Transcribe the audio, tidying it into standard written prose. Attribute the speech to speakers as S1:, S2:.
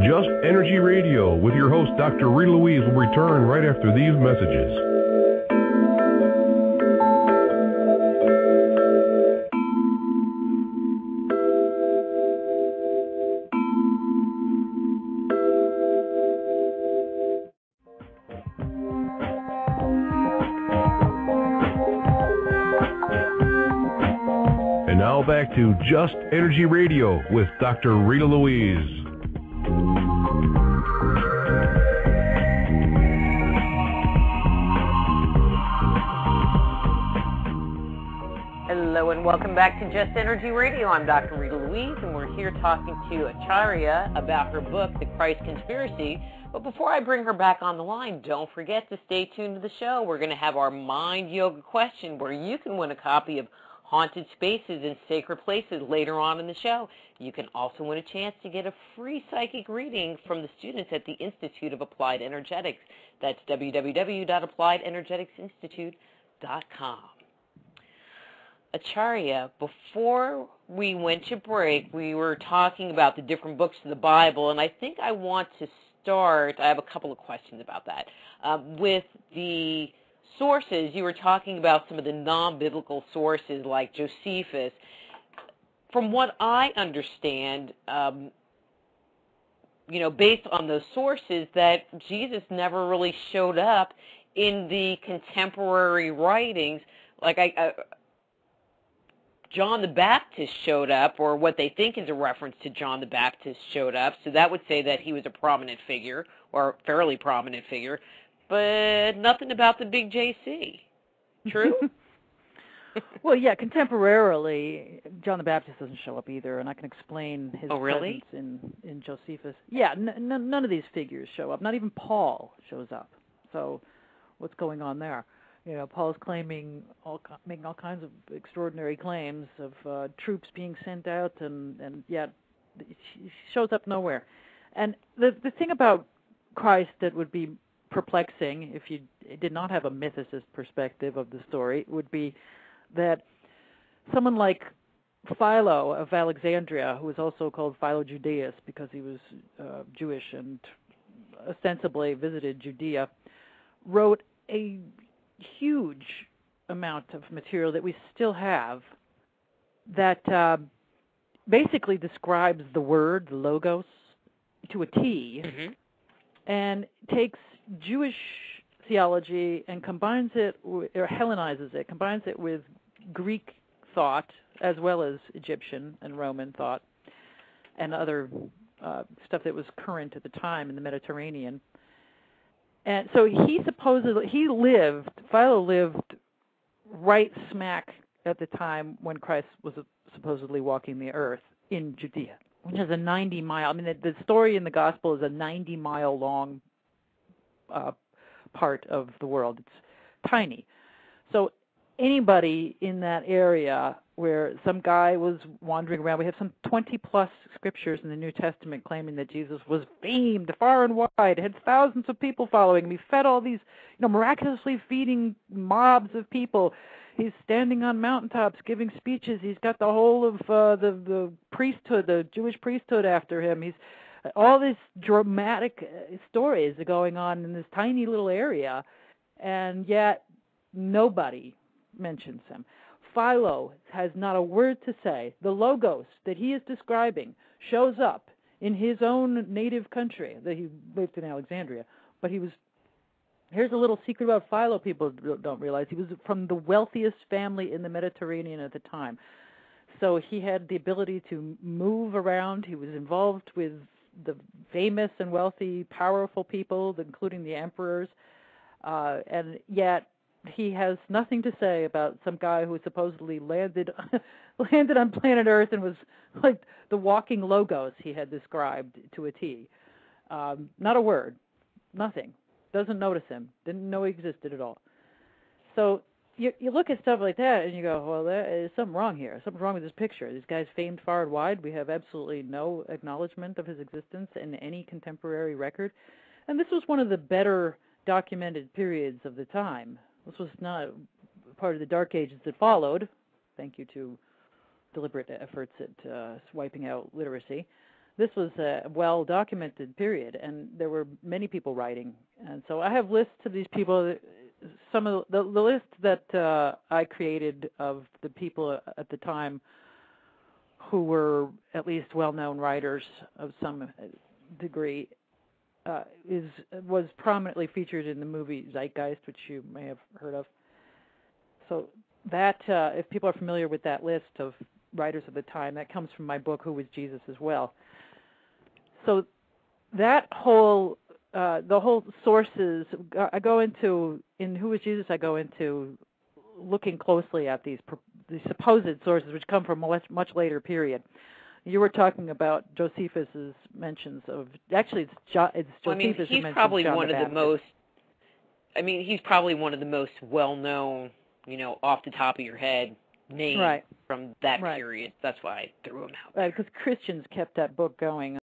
S1: Just Energy Radio with your host, Dr. Rita Louise, will return right after these messages. And now back to Just Energy Radio with Dr. Rita Louise.
S2: Hello and welcome back to Just Energy Radio. I'm Dr. Rita Louise, and we're here talking to Acharya about her book, The Christ Conspiracy. But before I bring her back on the line, don't forget to stay tuned to the show. We're going to have our Mind Yoga question where you can win a copy of Haunted Spaces and Sacred Places later on in the show. You can also win a chance to get a free psychic reading from the students at the Institute of Applied Energetics. That's www.appliedenergeticsinstitute.com. Acharya, before we went to break, we were talking about the different books of the Bible, and I think I want to start, I have a couple of questions about that, with the sources. You were talking about some of the non-biblical sources like Josephus. From what I understand, based on those sources, that Jesus never really showed up in the contemporary writings. Like John the Baptist showed up, or what they think is a reference to John the Baptist showed up, so that would say that he was a prominent figure, or a fairly prominent figure, but nothing about the big JC. True?
S3: Well, yeah, contemporarily, John the Baptist doesn't show up either, and I can explain his presence in Josephus. Yeah, none of these figures show up. Not even Paul shows up. So what's going on there? Paul's making all kinds of extraordinary claims of troops being sent out, and yet he shows up nowhere. And the thing about Christ that would be perplexing, if you did not have a mythicist perspective of the story, would be that someone like Philo of Alexandria, who was also called Philo Judaeus because he was Jewish and ostensibly visited Judea, wrote a huge amount of material that we still have that basically describes the word, the logos, to a T, and takes Jewish theology and combines it, or Hellenizes it, combines it with Greek thought as well as Egyptian and Roman thought and other stuff that was current at the time in the Mediterranean. And so Philo lived right smack at the time when Christ was supposedly walking the earth in Judea, which is a 90-mile, the story in the gospel is a 90-mile long part of the world. It's tiny. So anybody in that area where some guy was wandering around, we have some 20-plus scriptures in the New Testament claiming that Jesus was famed far and wide, had thousands of people following him. He fed all these, miraculously feeding mobs of people. He's standing on mountaintops giving speeches. He's got the whole of the priesthood, the Jewish priesthood after him. He's all these dramatic stories are going on in this tiny little area, and yet nobody mentions him. Philo has not a word to say. The logos that he is describing shows up in his own native country. That he lived in Alexandria, but here's a little secret about Philo people don't realize. He was from the wealthiest family in the Mediterranean at the time. So he had the ability to move around. He was involved with the famous and wealthy, powerful people, including the emperors, and yet he has nothing to say about some guy who supposedly landed on planet Earth and was like the walking logos he had described to a T. Not a word, nothing. Doesn't notice him. Didn't know he existed at all. So you look at stuff like that and you go, well, there's something wrong here. Something's wrong with this picture. This guy's famed far and wide. We have absolutely no acknowledgement of his existence in any contemporary record. And this was one of the better documented periods of the time. This was not part of the Dark Ages that followed, thank you to deliberate efforts at wiping out literacy. this was a well-documented period, and there were many people writing. And so I have lists of these people. Some of the list that I created of the people at the time who were at least well-known writers of some degree was prominently featured in the movie Zeitgeist, which you may have heard of. So that, if people are familiar with that list of writers of the time, that comes from my book, Who Was Jesus, as well. So that whole, the whole sources, I go into, in Who Was Jesus, I go into looking closely at these supposed sources, which come from a much later period. You were talking about Josephus's mentions of, actually it's Josephus who mentions
S2: he's probably
S3: John
S2: one
S3: the
S2: of the
S3: Baptist.
S2: most, he's probably one of the most well-known, off the top of your head names from that period. That's why I threw him out there.
S3: Right, because Christians kept that book going